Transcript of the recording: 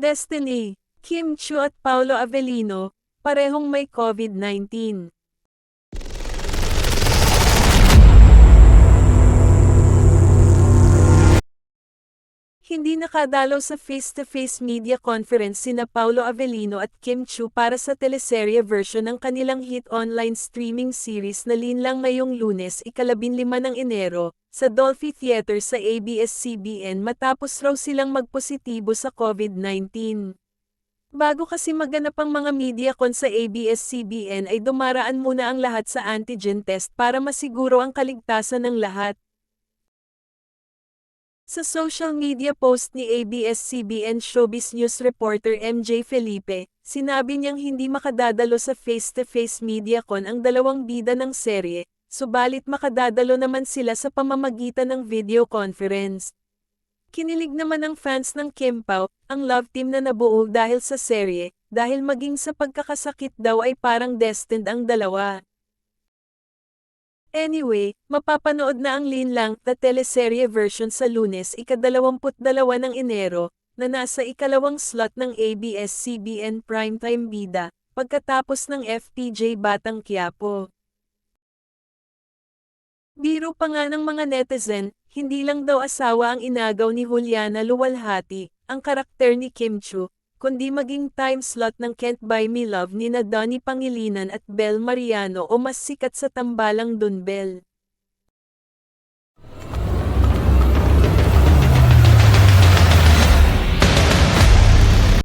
Destiny, Kim Chiu at Paolo Avellino, parehong may COVID-19. Hindi nakadalaw sa face-to-face media conference sina Paolo Avellino at Kim Chiu para sa teleserye version ng kanilang hit online streaming series na linlang ngayong Lunes, 15 ng Enero, sa Dolphy Theater sa ABS-CBN matapos raw silang magpositibo sa COVID-19. Bago kasi maganap ang mga MediaCon sa ABS-CBN ay dumaraan muna ang lahat sa antigen test para masiguro ang kaligtasan ng lahat. Sa social media post ni ABS-CBN Showbiz News reporter MJ Felipe, sinabi niyang hindi makadadalo sa face-to-face MediaCon ang dalawang bida ng serye, subalit makadadalo naman sila sa pamamagitan ng video conference. Kinilig naman ang fans ng Kim Pao, ang love team na nabuo dahil sa serye, dahil maging sa pagkakasakit daw ay parang destined ang dalawa. Anyway, mapapanood na ang linlang na teleserye version sa Lunes, 22 ng Enero, na nasa ikalawang slot ng ABS-CBN Primetime Bida, pagkatapos ng FPJ Batang Quiapo. Biro pa nga ng mga netizen, hindi lang daw asawa ang inagaw ni Juliana Luwalhati, ang karakter ni Kim Chiu, kundi maging time slot ng Can't Buy Me Love nina Donnie Pangilinan at Bel Mariano o mas sikat sa tambalang Don Bel.